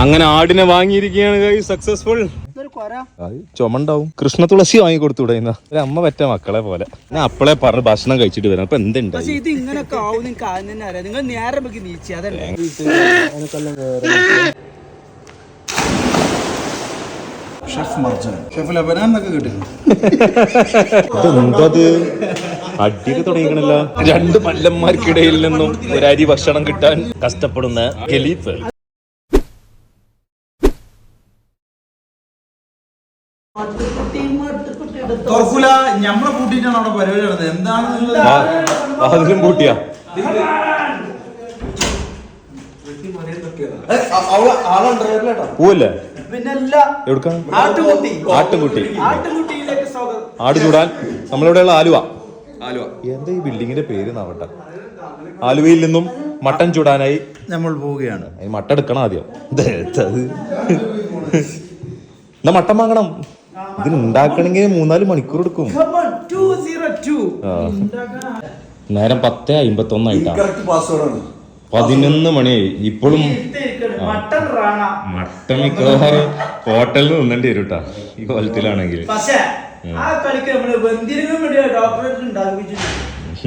അങ്ങനെ ആടിനെ വാങ്ങിയിരിക്കുകയാണ് സക്സസ്ഫുൾ. ചുമണ്ടാവും. കൃഷ്ണ തുളസി വാങ്ങി കൊടുത്തൂടെ ഒരു അമ്മ പറ്റ മക്കളെ പോലെ. ഞാൻ അപ്പളെ പറഞ്ഞ് ഭക്ഷണം കഴിച്ചിട്ട് വരാം. അപ്പൊ എന്തുണ്ട് ഇത് ഇങ്ങനൊക്കെ ആവും നിങ്ങൾക്ക് ആദ്യം തന്നെ അറിയാം. നിങ്ങൾ നേരെ നോക്കി നീച്ചി അതല്ലേ എന്തത് അടിയൊക്കെ തുടങ്ങിക്കണല്ലോ. രണ്ട് മല്ലന്മാർക്കിടയിൽ നിന്നും ഒരു അരി ഭക്ഷണം കിട്ടാൻ കഷ്ടപ്പെടുന്ന ഖലീഫ്. ഞമ്മളെ കൂട്ടിട്ടാണ് അവിടെ പരിപാടി നടന്നത്. എന്താണ് അതിലും കൂട്ടിയാ പോവല്ലേ? എവിടുക്കാണ്? ആട്ടുംകുട്ടി. ആട് ചൂടാൻ നമ്മളിവിടെയുള്ള ആലുവ. എന്താ ഈ ബിൽഡിങ്ങിന്റെ പേര് നാവട്ടെ. ആലുവയിൽ നിന്നും മട്ടൻ ചൂടാനായി നമ്മൾ പോവുകയാണ്. മട്ടൻ എടുക്കണം ആദ്യം. എന്നാ മട്ടൻ വാങ്ങണം. ഇതിന് ഉണ്ടാക്കണമെങ്കിൽ 3-4 മണിക്കൂർ എടുക്കും. നേരം 10:51 11 മണിയായി. ഇപ്പോഴും മട്ടൻ മിക്കവാറും ഹോട്ടലിൽ നിന്നേണ്ടി വരും കേട്ടാ ഈ കൊലത്തിലാണെങ്കിൽ.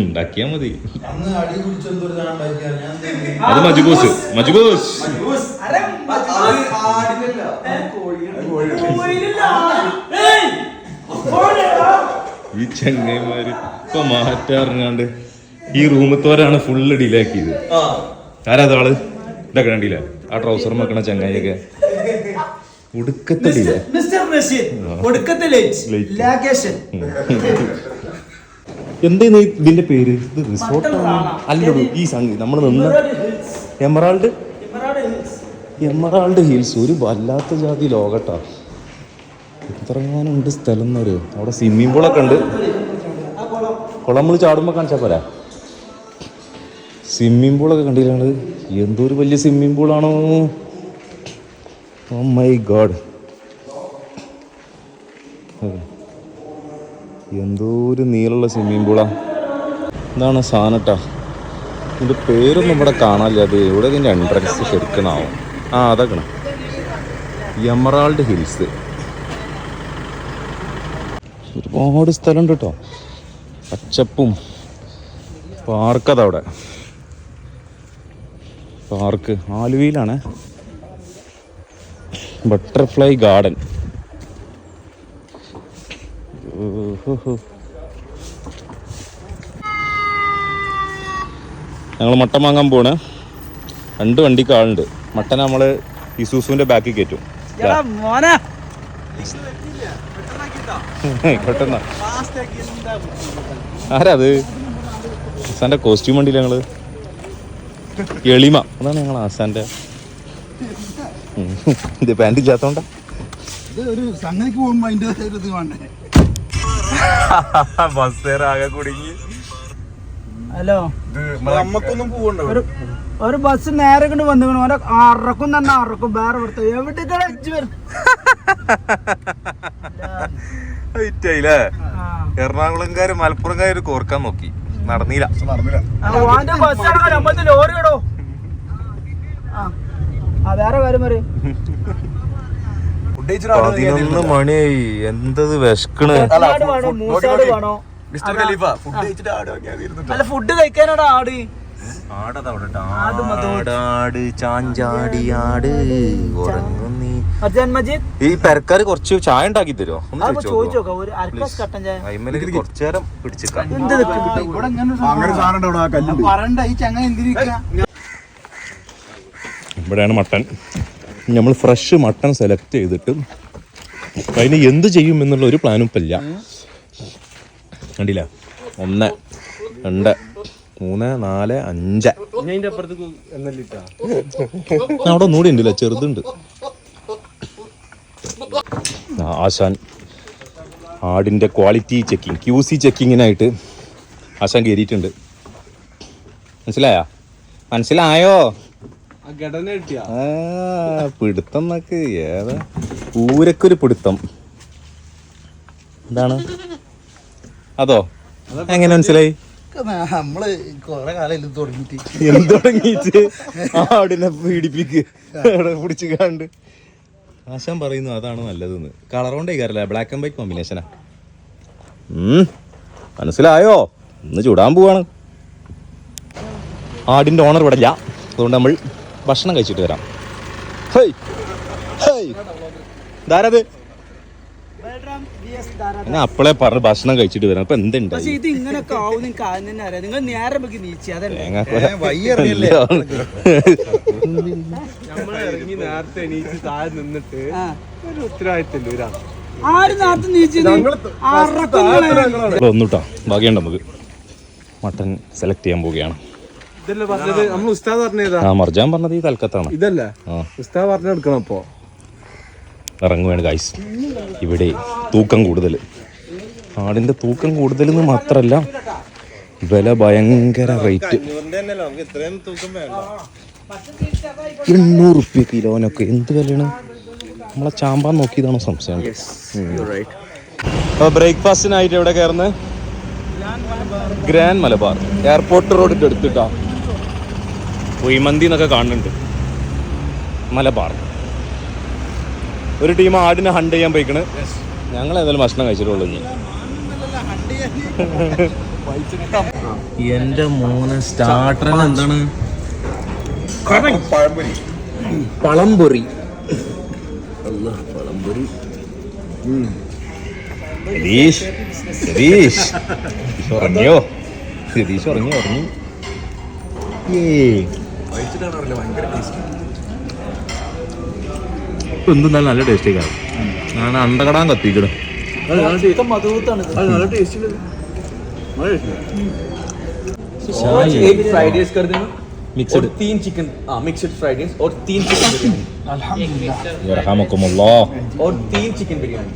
ഉണ്ടാക്കിയാ മതി. അത് മജുബൂസ്. ഈ ചങ്ങായിമാര് ഇപ്പൊ മാറ്റാറിഞ്ഞാണ്ട് ഈ റൂമത്തോരാണ് ഫുള്ള് ഡിലാക്കിയത്. ആരാതാള് ഇതൊക്കെ കണ്ടില്ല? ആ ട്രൗസർ വെക്കണ ചങ്ങായിയൊക്കെ ഒടുക്കത്തെ ഡിലേ. എന്താ ഇതിന്റെ പേര്? ഇത് റിസോർട്ട് അല്ലടൂ. ഈ സംഗതി നമ്മൾ നിന്ന് എമറാൾഡ് ഹിൽസ് ഒരു വല്ലാത്ത ജാതി ലോകട്ടാ. എത്രങ്ങാനുണ്ട് സ്ഥലം എന്നൊരു. അവിടെ സ്വിമ്മിംഗ് പൂളൊക്കെ ഉണ്ട്. കുളം നമ്മൾ ചാടുമ്പോ കാണിച്ചാ പോരാ. സ്വിമ്മിംഗ് പൂളൊക്കെ കണ്ടില്ലാണ്. എന്തോ ഒരു വലിയ സ്വിമ്മിംഗ് പൂളാണോ. ഓ മൈ ഗോഡ്, എന്തോ ഒരു നീളമുള്ള സ്വിമ്മിംഗ് പൂളാ. എന്താണ് സാധനട്ടാ. ഇതിന്റെ പേരൊന്നും ഇവിടെ കാണാനില്ല. അത് എവിടെ ഇതിന്റെ എൻട്രൻസ് ശരിക്കണാവും. അതൊക്കെ എമറാൾഡ് ഹിൽസ്. ഒരുപാട് സ്ഥലമുണ്ട് കേട്ടോ. പച്ചപ്പും പാർക്കതവിടെ. പാർക്ക് ആലുവയിലാണ്. Butterfly garden. ഞങ്ങൾ മട്ടൻ വാങ്ങാൻ പോണ്. 2 വണ്ടിക്ക് ആളുണ്ട്. മട്ടൻ നമ്മള് ഇസൂസുവിന്റെ ബാക്കിൽ കയറ്റും. ആരാത്? ആസാന്റെ കോസ്റ്റ്യൂം വണ്ടിയില്ല ഞങ്ങള്. എളിമ അതാണ് ഞങ്ങൾ ആസാന്റെ. ഇത് പാൻറ് ഇല്ലാത്തോണ്ടാ. ബസ്സേറാകെ കുടുങ്ങി. ഹലോ, ഒരു ബസ് നേരെ കൊണ്ട് വന്നു. ഓരോ അറക്കും തന്നെ അറക്കും. വേറെ എവിടേക്കല്ലേ? എറണാകുളംകാര് മലപ്പുറംകാര് കോർക്കാൻ നോക്കി, നടന്നില്ല. ലോറിയോ വേറെ കാര്യം പറയും. 11 മണിയായി. എന്തത് വിശക്കണ്. അല്ല ഫുഡ് കഴിക്കാനാണ് ആട്. ആട് ചാഞ്ചാടിയാട് ഉറങ്ങുന്നീ. ഈ പെരക്കാര് കുറച്ച് ചായ ഉണ്ടാക്കി തരുമോ? കുറച്ചു നേരം പിടിച്ചേക്കാം. ഇവിടെയാണ് മട്ടൻ. നമ്മൾ ഫ്രഷ് മട്ടൺ സെലക്ട് ചെയ്തിട്ട് അതിന് എന്ത് ചെയ്യും എന്നുള്ള ഒരു പ്ലാനും ഇപ്പം ഇല്ല. കണ്ടില്ല? 1 2 3 4 5. അവിടെ ഒന്നുകൂടി ഉണ്ടല്ലോ, ചെറുതുണ്ട്. ആശാൻ ആടിൻ്റെ ക്വാളിറ്റി ചെക്കിങ്, QC ചെക്കിങ്ങിനായിട്ട് ആശാൻ കയറിയിട്ടുണ്ട്. മനസ്സിലായോ? പിടുത്തം നോക്ക്. ഏതാ ഊരക്കൊരു പിടുത്തം. എന്താണ് അതോ? എങ്ങനെ മനസ്സിലായി? നമ്മള് കൊറേ കാലം ഇത് തുടങ്ങിട്ട് എന്ത് തുടങ്ങിയിട്ട് ആടിനെ പീഡിപ്പിക്ക് പിടിച്ച് കണ്ട് ആശാൻ പറയുന്നു അതാണ് നല്ലതെന്ന്. കളർ കൊണ്ടേ കയറില്ല, ബ്ലാക്ക് ആൻഡ് വൈറ്റ് കോമ്പിനേഷനാ. മനസ്സിലായോ? ഇന്ന് ചൂടാൻ പോവാണ്. ആടിന്റെ ഓണർ ഇവിടെ ഇല്ല, അതുകൊണ്ട് നമ്മൾ ഭക്ഷണം കഴിച്ചിട്ട് വരാം. ധാരത് ഞാൻ അപ്പളെ പറഞ്ഞ് ഭക്ഷണം കഴിച്ചിട്ട് വരാം. അപ്പൊ എന്തുണ്ട് ഇത് ഇങ്ങനൊക്കെ ആവും നിങ്ങൾക്ക് ആദ്യം തന്നെ അറിയാം. നിങ്ങൾ നേരെ നമുക്ക് നീച്ചി അതല്ലേ നേരത്തെ എണീച്ച് താഴെ നിന്നിട്ട് ഒരു ഉത്തരവാദിത്തമില്ല. ആര് നേരത്തെ നീച്ചത് ഒന്നുട്ടോ ബാക്കിയുണ്ട്. നമുക്ക് മട്ടൻ സെലക്ട് ചെയ്യാൻ പോവുകയാണ്. ഇതല്ലേ പറഞ്ഞത്? നമ്മൾ ഉസ്താദ് പറഞ്ഞതാ. ആ മർജാൻ പറഞ്ഞത് ഈ തൽക്കത്താണ്. ഇതല്ലേ ഉസ്താദ് പറഞ്ഞെടുക്കണം. അപ്പോ ഇറങ്ങുകയാണ് ഗൈസ്. ഇവിടെ തൂക്കം കൂടുതൽ, ആടിന്റെ തൂക്കം കൂടുതൽ എന്ന് മാത്രല്ല വില ഭയങ്കര റേറ്റ്. 800 റുപ്യ കിലോനൊക്കെ. എന്ത് വിലയാണ്? നമ്മളെ ചാമ്പാൻ നോക്കിയതാണോ സംശയം? അപ്പോൾ ബ്രേക്ക്ഫാസ്റ്റിനായിട്ട് എവിടെ കയറുന്നത്? ഗ്രാൻഡ് മലബാർ എയർപോർട്ട് റോഡിൻ്റെ അടുത്തിട്ടാ. കുഴിമന്തി എന്നൊക്കെ കാണുന്നുണ്ട്. മലബാർ ഒരു ടീം ആടിനെ ഹണ്ട് ചെയ്യാൻ പോയിക്കണ്. ഞങ്ങൾ ഏതായാലും ഭക്ഷണം കഴിച്ചിട്ടുള്ളൂ. എന്റെ മോനെ സ്റ്റാർട്ടർ എന്താണ്? പഴംപൊരി. പഴംപൊരി. രതീഷ് ഉറങ്ങിയോ? രതീഷ് ഉറങ്ങി. എന്തും നല്ല ടേസ്റ്റ് കാണും. ഞാൻ അണ്ടകടാൻ കത്തിക്കണം. फ्राइड राइस कर देना और 3 चिकन मिक्सड फ्राइड राइस और 3 चिकन बिरयानी और 3 चिकन बिरयानी.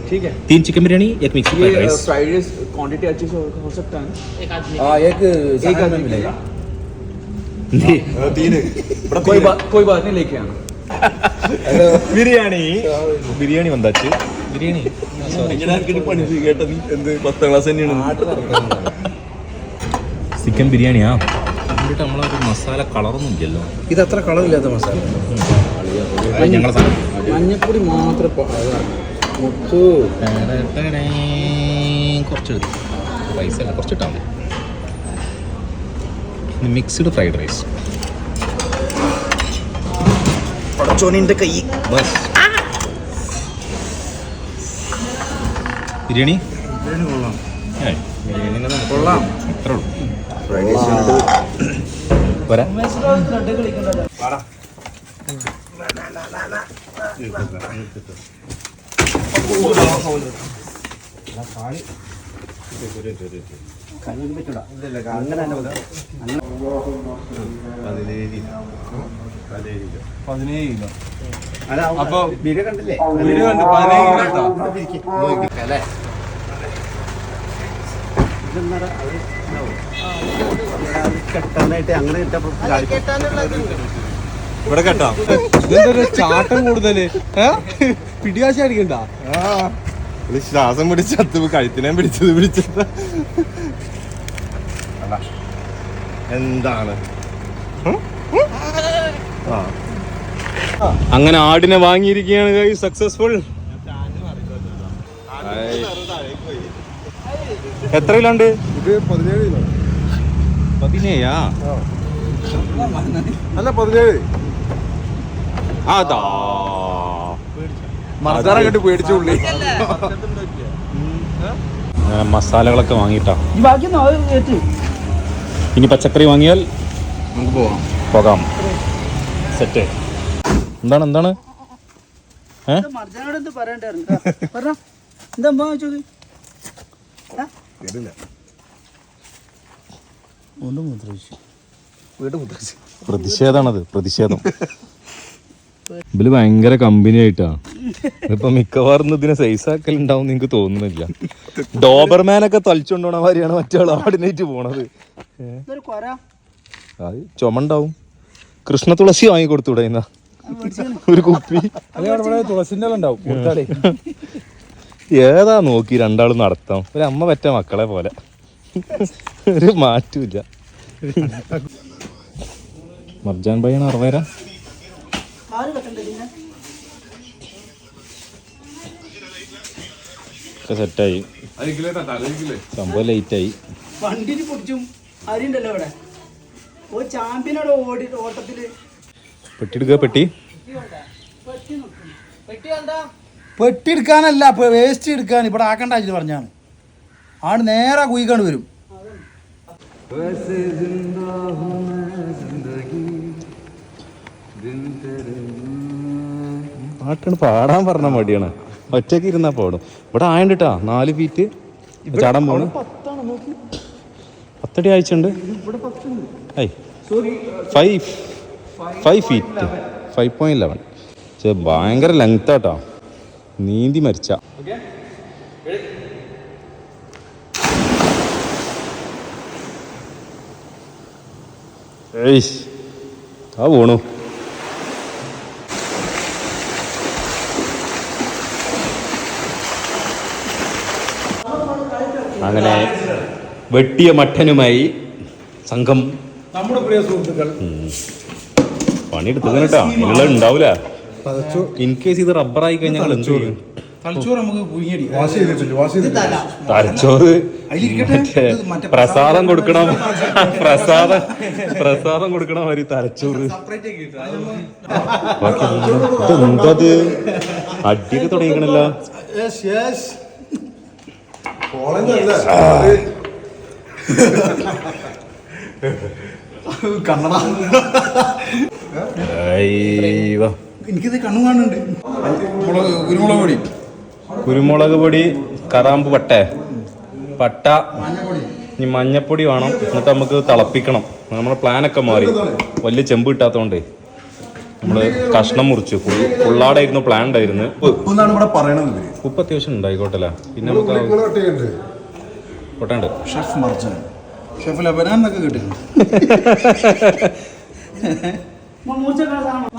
ठीक है. 3 चिकन बिरयानी, एक mix fried rice. Fried rice quantity अच्छे से हो सकता है. एक आदमी मिलेगा. कोई बात नहीं, लेके आना. ബിരിയാണി വന്നാച്ച്. ബിരിയാണി ചിക്കൻ ബിരിയാണിയാ. എന്നിട്ട് നമ്മളൊരു മസാല കളറൊന്നും ഇല്ലല്ലോ. ഇത് അത്ര കളറില്ലാത്ത മസാല. ഞങ്ങളെ സാധനം മഞ്ഞപ്പൊടി മാത്രം കുറച്ചെടുത്ത് റൈസ് അല്ല, കുറച്ചിട്ടാൽ മതി. Mixed fried rice. ചോനിന്റെ കൈ ബസ്. ബിരിയാണി കൊള്ളാം. അത്രേ ഉള്ളൂ. പോരാ. അപ്പൊ വീഡിയോ കണ്ടില്ലേ? വീഡിയോ കണ്ട് 17 കിലോ. കെട്ടാനായിട്ട് അങ്ങനെ ഇവിടെ കേട്ടോ ഇതെന്തൊരു ചാട്ടം കൂടുതല്. പിടികാശ അടിക്കണ്ട. ശ്വാസം പിടിച്ചത് കഴുത്തിനെ പിടിച്ചത് എന്താണ്? അങ്ങനെ ആടിനെ വാങ്ങിയിരിക്കുകയാണ് ഗൈസ്. സക്സസ്ഫുൾ. എത്ര കിലോണ്ട്? ഇത് 17 കിലോ. 17 അല്ല 17. അതാ മർദ്ദാറങ്ങോട്ട് പേടിച്ചു പുള്ളി. മസാലകളൊക്കെ വാങ്ങിയിട്ടാ. ബാക്കി ഇനി പച്ചക്കറി വാങ്ങിയാൽ നമുക്ക് പോകാം. സെറ്റ്. എന്താണ് മർജാനോട് എന്ത് പറയണ്ടായിരുന്നു? പറഞ്ഞോ, എന്താ ചോദിച്ചത്? പ്രതിഷേധം. ഇതില് ഭയങ്കര കമ്പനി ആയിട്ടാ. ഇപ്പൊ മിക്കവാറും ഇതിനെ സൈസ് ആക്കലുണ്ടാവും എനിക്ക് തോന്നുന്നില്ല. ഡോബർമാനൊക്കെ തളിച്ചുകൊണ്ടോണ മാതിരിയാണ് മറ്റേ ആടിനേറ്റ് പോണത്. അത് ചുമണ്ടാവും. കൃഷ്ണ തുളസി വാങ്ങി കൊടുത്തൂടെ ഇന്ന ഒരു കുപ്പി? തുളസിന്റെ ഉണ്ടാവും. ഏതാ നോക്കി രണ്ടാളും നടത്താം. ഒരു അമ്മ പറ്റ മക്കളെ പോലെ. ഒരു മാറ്റമില്ല. മർജാൻ ഭായിയാണ് അറുപേര. ഒക്കെ സെറ്റായി, സംഭവം ലേറ്റായി. വണ്ടിന് പൊടിച്ചും അരിണ്ടല്ലോ ഇവിടെ. ഓ ചാമ്പ്യനോട് ഓട്ടത്തില് പെട്ടിയെടുക്കുക. പെട്ടി പെട്ടി എടുക്കാനല്ല, വേസ്റ്റ് എടുക്കാൻ ഇവിടെ ആക്കണ്ട പറഞ്ഞാണ്. ആണ് നേരെ കുയിക്കാണ്ട് വരും. പാട്ടാണ് പാടാൻ പറഞ്ഞ മടിയാണ്. ഒറ്റയ്ക്ക് ഇരുന്നാ പാടും. ഇവിടെ ആയണ്ടിട്ടാ 4 ഫീറ്റ് ചാടാൻ പോണ്. 10 അടി ആഴ്ചയുണ്ട്. 5 ഫീറ്റ് 5.11. പക്ഷേ ഭയങ്കര ലെങ്താട്ടോ. നീന്തി മരിച്ച ആ പോണു. അങ്ങനെ വെട്ടിയ മട്ടനുമായി സംഘം നമ്മുടെ പ്രിയ സുഹൃത്തുക്കൾ പണിയെടുത്തു കേട്ടോ. ഇതിലുള്ള ഉണ്ടാവൂല. ഇൻ കേസ് ഇത് റബ്ബറായി കഴിഞ്ഞാൽ തലച്ചോറ് നമുക്ക് പുഴുങ്ങിയടി തലച്ചോറ് പ്രസാദം കൊടുക്കണം. പ്രസാദം കൊടുക്കണ മാതിരി തലച്ചോറ്. എന്തത് അടിയൊക്കെ തുടങ്ങിക്കണല്ലോ. എനിക്കിത് കണ്ണും കാണുന്നുണ്ട്. കുരുമുളക് പൊടി, കറാമ്പ് പട്ട, ഇനി മഞ്ഞപ്പൊടി വേണം. എന്നിട്ട് നമുക്ക് തിളപ്പിക്കണം. നമ്മുടെ പ്ലാനൊക്കെ മാറി. വലിയ ചെമ്പ് കിട്ടാത്തോണ്ട് നമ്മള് കഷ്ണം മുറിച്ചു. ഫുള്ളാടായിരുന്നു പ്ലാൻ ഉണ്ടായിരുന്നു. ഉപ്പ് അത്യാവശ്യം ഉണ്ടായിക്കോട്ടല്ല. പിന്നെ നമുക്ക് പൊട്ടണ്ട്. ഷെഫ് മർജാൻ, ഷെഫ് ലബനാൻ എന്നൊക്കെ കിട്ടുന്നു.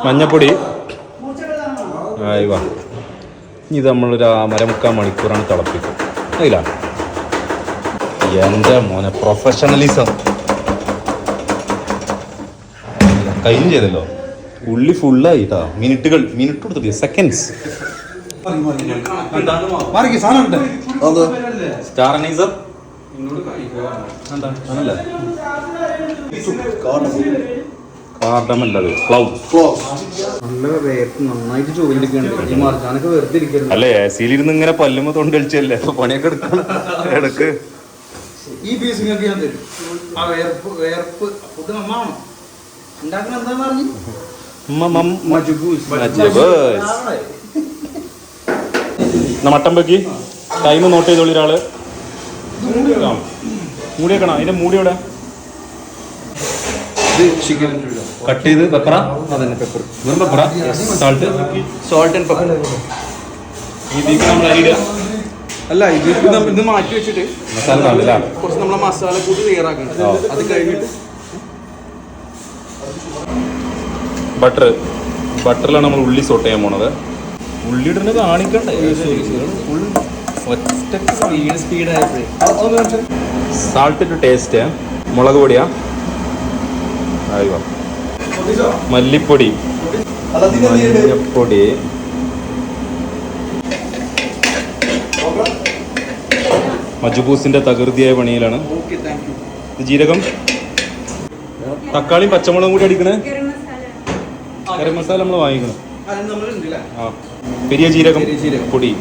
മഞ്ഞപ്പൊടി ആയിവാ. ഇത് നമ്മളൊരു 1.25 മണിക്കൂറാണ് തിളപ്പിക്കും. അതില്ല എൻ്റെ മോനെ പ്രൊഫഷണലിസം കഴിഞ്ഞ് ചെയ്തല്ലോ. ഉള്ളി ഫുള്ളായിട്ടാ. മിനിറ്റ് കൊടുത്തിട്ട് സെക്കൻഡ്സ്. സ്റ്റാർ അനൈസർ കാർഡമല്ലത് അല്ലേ. സിയിലിരുന്ന് ഇങ്ങനെ പല്ലുമ്പോ തൊണ്ട് കളിച്ചല്ലേ പണിയൊക്കെ എടുക്ക്. ഈ പീസ് നിങ്ങൾക്ക് ഞാൻ തരും. ആ വേർപ്പ് ഫുഡ് നന്നാവണം. ഉണ്ടാക്കുന്ന എന്താന്ന് പറഞ്ഞു മട്ടൻ വെക്കി ടൈം നോട്ട് ചെയ്തോളി ഒരാള്. മൂടി വെക്കണം. അതിന്റെ മൂടി എവിടെ? കട്ട് ചെയ്ത് പെപ്പറ. വെറും പെപ്പറ, സാൾട്ട് ആൻഡ് പെപ്പർ. ഈ ബീഫ് നമ്മൾ അരിയിടുക. അല്ല, ഇത് മാറ്റി വെച്ചിട്ട് മസാല കാണില്ല. കുറച്ച് നമ്മളെ മസാല കൂടി തയ്യാറാക്കണം. അത് കഴിഞ്ഞിട്ട് ബട്ടറിലാണ് നമ്മൾ ഉള്ളി സോട്ട് ചെയ്യാൻ പോണത്. ഉള്ളി ഇടുന്നത് കാണിക്കണ്ടേ? സ്പീഡായപ്പോഴേ സാൾട്ട് ടു ടേസ്റ്റ്. മുളക് പൊടിയാ, മല്ലിപ്പൊടി, മഞ്ഞപ്പൊടി, മജുബൂസിന്റെ തകൃതിയായ പണിയിലാണ്. ജീരകം, തക്കാളിയും പച്ചമുളകും കൂടി അടിക്കണേ. ഗരം മസാല നമ്മൾ വാങ്ങിക്കണം. ആ, പെരിയ ജീരകം പൊടി,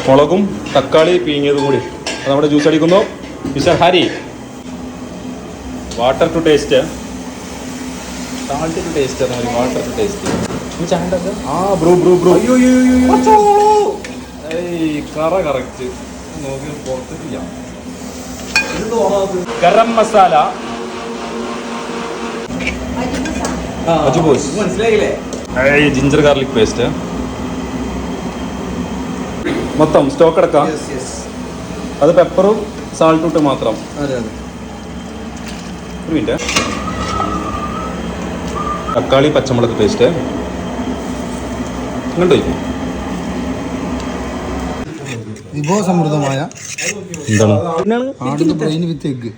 മുളകും തക്കാളി പിഴിഞ്ഞതും കൂടി. അത് നമ്മുടെ ജ്യൂസ് അടിക്കുന്നു. Mister Hari, water to taste. Salt to taste. Water to taste. ആ ബ്രൂ കറ കറക്റ്റ് നോക്കി പുറത്തില്ല. ഗരം മസാല, മനസ്സിലായില്ലേ? Ginger garlic paste. മൊത്തം സ്റ്റോക്ക് എടുക്കാം. അത് പെപ്പറും സാൾട്ടും ഇട്ട് മാത്രം. ഒരു മിനിറ്റ്. തക്കാളി പച്ചമുളക് പേസ്റ്റ് ഇങ്ങോട്ട് വയ്ക്കും. വിഭവസമൃദ്ധമായ എന്താണ് ആടിന്റെ ബ്രെയിൻ വിത്ത് എഗ്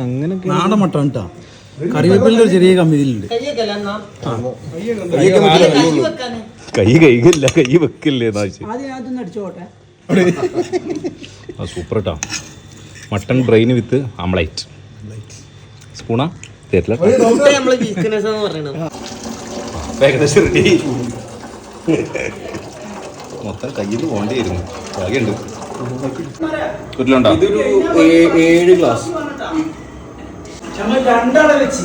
അങ്ങനൊക്കെ നാടൻ മട്ടൺ കേട്ടോ. കറിവേപ്പിലിന്റെ ഒരു ചെറിയ കമ്പി ഇതിലുണ്ട്. കൈ കൈകില്ല, കൈ വെക്കില്ലേ എന്നാ സൂപ്പർ കേട്ടോ. മട്ടൺ ബ്രെയിൻ വിത്ത് ആംലൈറ്റ്. സ്പൂണാ തരില്ല. ഏകദേശം റെഡി. മൊത്തം കയ്യിൽ പോകേണ്ടിയിരുന്നു. ഭാഗ്യമുണ്ട്. കുറ്റിലുണ്ടോ? ഇതൊരു 7 ഗ്ലാസ്. രണ്ടാളെ വെച്ച്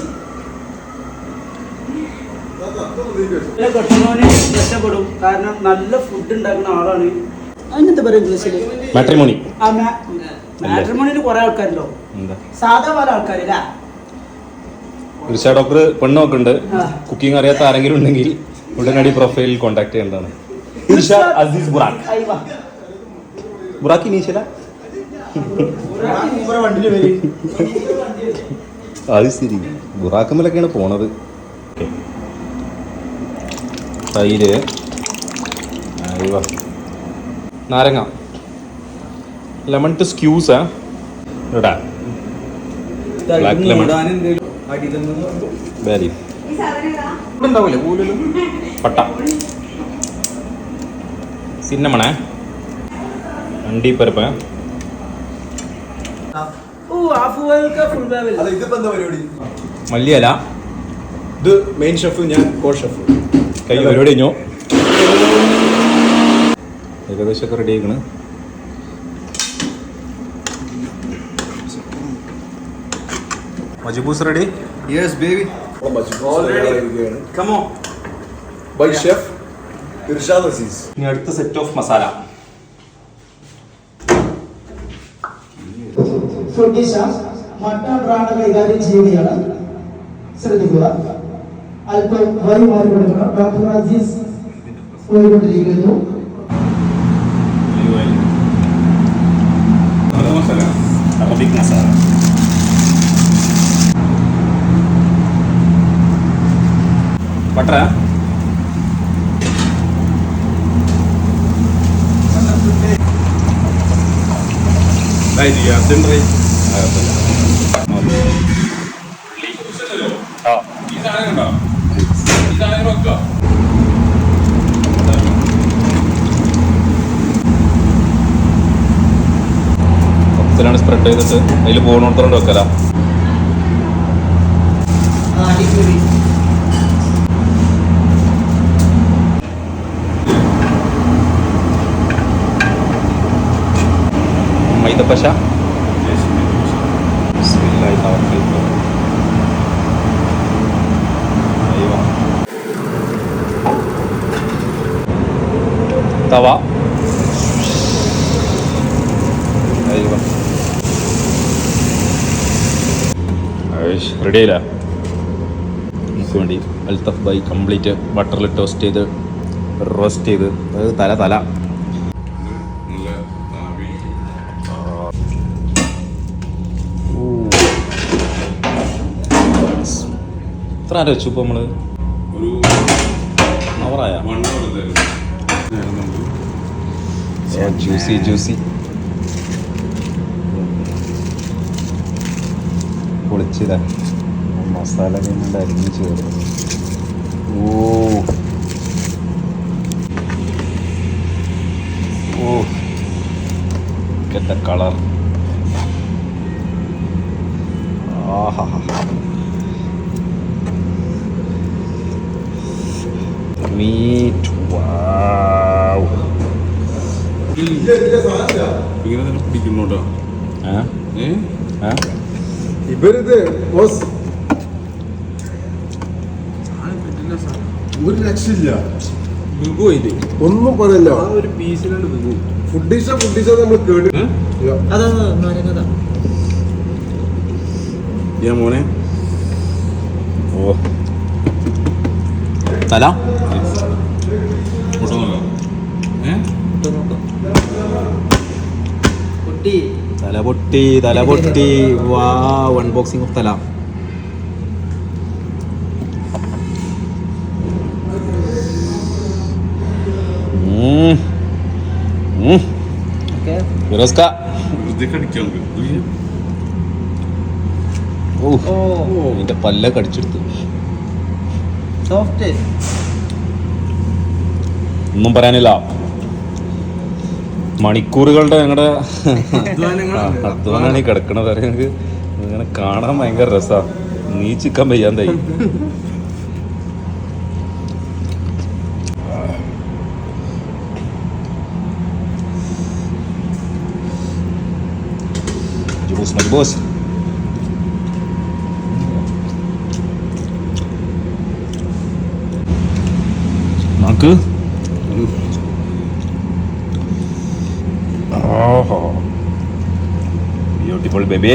കെട്ടണോന് രക്ഷപ്പെടും. കാരണം നല്ല ഫുഡ് ഉണ്ടാക്കുന്ന ആളാണ്. അതിനെന്താ പറയുക ഇംഗ്ലീഷില്? മാട്രിമോണി. മാട്രിമോണിയിൽ കുറെ ആൾക്കാരുണ്ടോ? എന്താ സാധാ പല ആൾക്കാരില്ല. ഇർഷ ഡോക്ടർ പെണ്ണ് നോക്കുന്നുണ്ട്. കുക്കിംഗ് അറിയാത്ത ആരെങ്കിലും ഉണ്ടെങ്കിൽ ഉടനടി പ്രൊഫൈലിൽ കോൺടാക്ട് ചെയ്യേണ്ടതാണ്. ഇർഷ അസീസ് ബുറാഖ്. ബുറാഖി നീശല അത് ശരി. ബുറാക്കമ്മലൊക്കെയാണ് പോണത്. തൈര്, നാരങ്ങ, ലെമൺ ടു സ്ക്യൂസ് ഇടാ. ബ്ലാക്ക് ലെമൺ, ബേ ലീഫ്, ഉണ്ടാവില്ലേ പൂലും, പട്ട, സിന്നമണ, അണ്ടിപ്പരിപ്പ്, മല്ലിയില. ഇത് മെയിൻ ഷെഫ്, ഞാൻ കോ ഷെഫ്. കൈ പരിപാടി കഴിഞ്ഞോ? ഏകദേശമൊക്കെ റെഡി ആയിക്കണ്. മജ്ബൂസ് ready. Yes, baby. Already. Come on. By chef Irshad Aziz. ഇനി അടുത്ത set of masala. Mutton Rana കൈകാര്യം ചെയ്യുകയാണ്. ശ്രദ്ധിക്കുക. അല്പം വരി മാറി കൊടുക്കണം. ഡോക്ടർ അസീസ് പോയിക്കൊണ്ടിരിക്കുന്നു. അറബിക് മസാല. ബട്ടർ, ാണ് സ്പ്രെഡ് ചെയ്തിട്ട് അതിൽ പോകുന്നോടത്തോളം വെക്കല. മൈദപ്പശ, തവ, റെഡി ആയില്ല. നമുക്ക് വേണ്ടി അൽത്തഫ് ബൈ കംപ്ലീറ്റ് ബട്ടറിൽ ടോസ്റ്റ് ചെയ്ത് റോസ്റ്റ് ചെയ്ത് തല തല എത്ര നേരം വെച്ചു ഇപ്പോൾ നമ്മള്? അവറായ ജ്യൂസി ജ്യൂസി പൊളിച്ചില്ല. മസാല കൊണ്ട് അരിഞ്ഞ് ചേർന്നു. ഓ get the color. Aaha, meat, wow. ഇങ്ങനെ തന്നെ പിടിക്കുന്നോട്ടോ. ഇവരിത് ഒരു രക്ഷയില്ല. ഒന്നും പറയല്ല. ഒരു പീസിലാണ് വിഭു. ഫുഡീസ നമ്മൾ കേട്ടു. മോനെ ഓ തല തല പൊട്ടി. വാ, അൺബോക്സിംഗ് ഓഫ് തല. ഫിറോസ്ക നിന്റെ പല്ല കടിച്ചെടുത്തു. സോഫ്റ്റ് ഒന്നും പറയാനില്ല. മണിക്കൂറുകളുടെ ഞങ്ങളുടെ അധ്വാനാണ് ഈ കിടക്കണത്. ഞങ്ങൾക്ക് ഇങ്ങനെ കാണാൻ ഭയങ്കര രസമാണ്. നീച്ചിക്കാൻ വയ്യാണ്ടായി. ജ്യൂസ് മതി ബോസ്. നമുക്ക് ബ്യൂട്ടിഫുൾ ബേബി.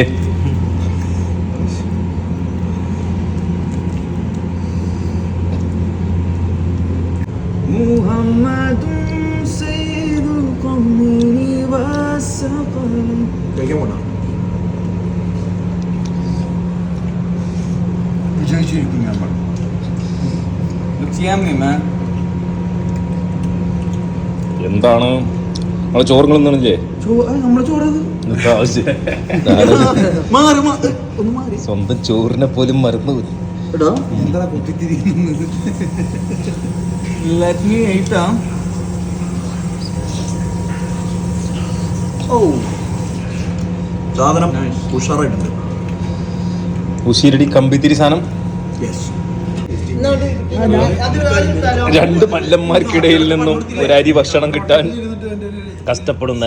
വിജയിച്ചിരിക്കും നമ്മൾ. എന്താണ് നമ്മളെ ചോറുകളൊന്നുമില്ലേ? നമ്മളെ ചോറത് സ്വന്തം ചോറിനെ പോലും മറന്നു. എന്താ കുത്തിത്തിരിക്കുന്നത്? Let me eat സാധനം ഉഷാറായിട്ടുണ്ട്. ഉശിരടി കമ്പിത്തിരി സാധനം. രണ്ട് മല്ലന്മാർക്കിടയിൽ നിന്നും ഒരു അരി ഭക്ഷണം കിട്ടാൻ കഷ്ടപ്പെടുന്ന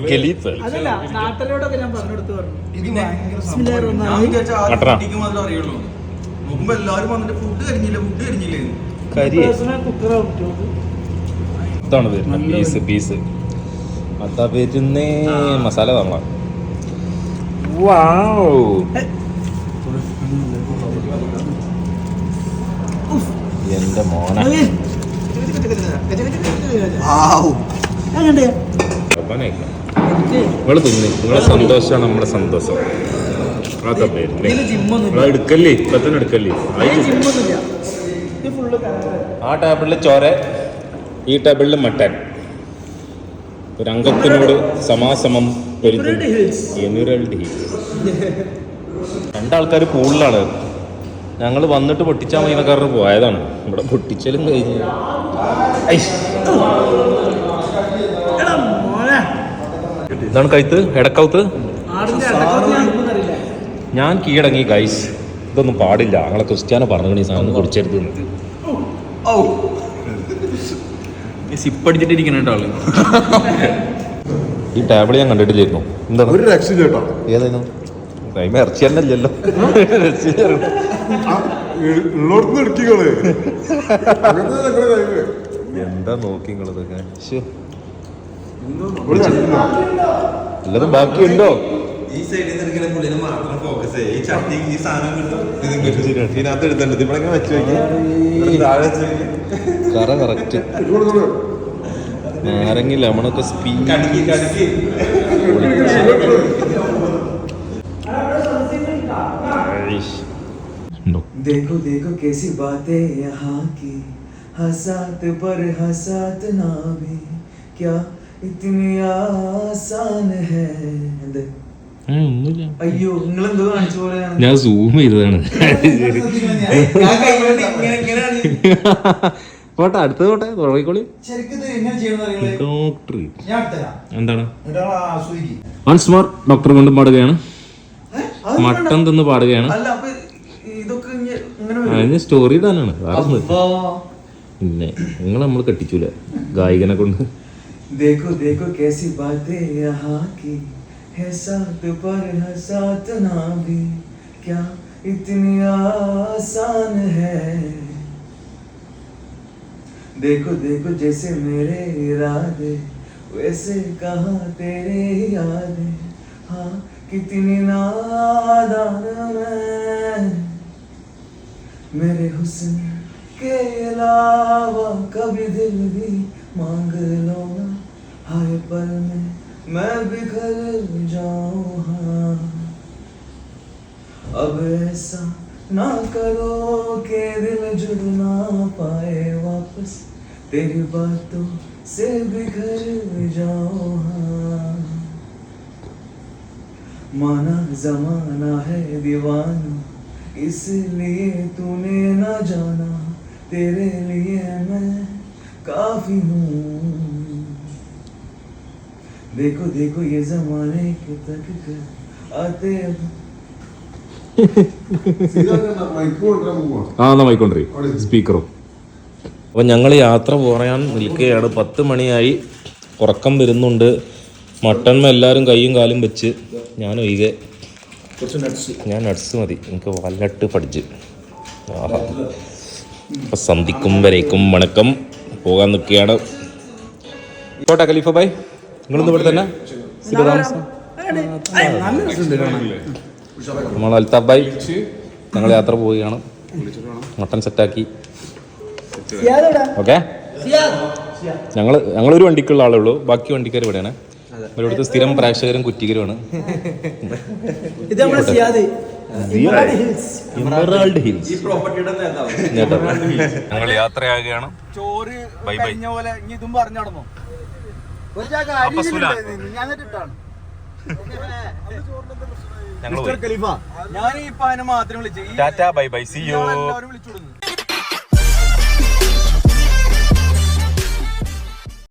ഖലീഫ്. ഇതാണ് വരുന്നത് പീസ്. അതാ വരുന്നേ മസാല തന്ന. എന്റെ മോനെ നിങ്ങള് തിന്ന്. നിങ്ങളെ സന്തോഷമാണ് നമ്മുടെ സന്തോഷം. അതാ പേര് എടുക്കല്ലേ, ഇപ്പൊ തന്നെ എടുക്കല്ലേ. ആ ടേബിളിൽ ചോര, ഈ ടേബിളിൽ മട്ടൻ. ഒരു അംഗത്തിനോട് സമാസമം എമിറൽഡ് ഹിൽസ്. രണ്ടാൾക്കാർ പൂളിലാണ്. ഞങ്ങൾ വന്നിട്ട് പൊട്ടിച്ചാൽ മൈനക്കാരന് പോയതാണ്. ഇവിടെ പൊട്ടിച്ചലും കഴിഞ്ഞ് ഇതാണ് കഴുത്ത്, എടക്കൗത്ത്. ഞാൻ കീഴടങ്ങി ഗൈസ്. ഇതൊന്നും പാടില്ല. ഞങ്ങളെ ക്രിസ്ത്യാനോ പറഞ്ഞു ഈ സാധനം കുടിച്ചെടുത്ത്. സിപ്പടിച്ചിട്ടിരിക്കണ ആള്. ഈ ടേബിൾ ഞാൻ കണ്ടിട്ടില്ലായിരുന്നു. എന്താണ് ഒരു രക്ഷ ചേട്ടാ. ഏതായിരുന്നു? കൈമ ഇറച്ചി തന്നെ ഇല്ലല്ലോ. ഉള്ളോടത്ത് എടുക്കികള് എന്താ നോക്കി നിങ്ങളിതൊക്കെ. എല്ലാതും ബാക്കിയുണ്ടോ? ഈ സൈഡിൽ നിന്ന് പുള്ളിനെ മാത്രം ഫോക്കസ് ചെയ്യും. ഈ ചട്ടി ഈ സാധനം ഇതിനകത്ത് എടുത്തിട്ടുണ്ട്. ഇവിടെ വെച്ച് നോക്കി കറ കറക്റ്റ്. നാരങ്ങ ലെമണൊക്കെ സ്പീഡ്. देखो देखो कैसी बातें यहाँ की, हंसात पर हंसात ना भी क्या इतनी आसान है. അയ്യോ നിങ്ങളെന്തോ കാണിച്ചു പോലെയാണ്. ഞാൻ സൂം ചെയ്തതാണ്. പോട്ടെ, അടുത്തത് പോട്ടെ. തുടങ്ങിക്കോളി. ഡോക്ടർ എന്താണ്? വൺസ് മോർ ഡോക്ടർ കൊണ്ട് പാടുകയാണ്. മട്ടൻ തിന്ന് പാടുകയാണ്. അതിന് സ്റ്റോറി ഇടാനാണ്. പിന്നെ നിങ്ങൾ നമ്മൾ കെട്ടിച്ചൂല ഗായകനെ കൊണ്ട്. देखो देखो कैसी बातें यहाँ की, है साथ पर है साथ ना भी क्या इतनी आसान है. देखो देखो जैसे मेरे इरादे वैसे कहाँ तेरे यादें. हाँ कितनी नादान मैं, मेरे हुस्न के अलावा कभी दिल भी मांग लो ना. हाय पल में मैं बिखर जाऊं. हाँ अब ऐसा ना करो कि दिल जुड़ ना पाए वापस. तेरी बातों से बिखर जाऊं. हाँ माना जमाना है दीवाना इसलिए तूने ना जाना तेरे लिए मैं काफी हूँ देखो देखो ये जमाने के तक कर आते ആ എന്നാ വായിക്കൊണ്ടേ സ്പീക്കറും. അപ്പം ഞങ്ങൾ യാത്ര പറയാൻ നിൽക്കുകയാണ്. 10 മണിയായി. ഉറക്കം വരുന്നുണ്ട്. മട്ടൺ എല്ലാവരും കൈയും കാലും വെച്ച് ഞാൻ ഒഴികെ. ഞാൻ നട്സ് മതി, എനിക്ക് വല്ലട്ട് പഠിച്ച്. ആഹാ, അപ്പം സന്ധിക്കും വരേക്കും വണക്കം. പോകാൻ നിൽക്കുകയാണ്. പോട്ടെ ഖലീഫ ഭായ്, നിങ്ങളിന്ന് ഇവിടെ തന്നെ നമ്മൾ അൽത്താഫ് ഭായ് ഞങ്ങൾ യാത്ര പോവുകയാണ്. മട്ടൺ സെറ്റാക്കി. ഓക്കെ, ഞങ്ങളൊരു വണ്ടിക്കുള്ള ആളേ ഉള്ളൂ, ബാക്കി വണ്ടിക്കാർ ഇവിടെയാണ്. ഇവിടുത്തെ സ്ഥിരം പ്രേക്ഷകരും കുറ്റികരുമാണ്. ഞങ്ങൾ യാത്രയാകുകയാണ്. ചോറ് ബൈ ബൈ. പോലെ ഇനി ഇതും പറഞ്ഞു നടന്നോ. ഒരു ചാക്ക അരി ഞാൻ ഇട്ടാണ്. ഞങ്ങൾ ഞാൻ ഈ പാനെ മാത്രം വിളിച്ചു. Tata bye bye, see you. എല്ലാവരും വിളിച്ചു കൊടുക്കുന്നു.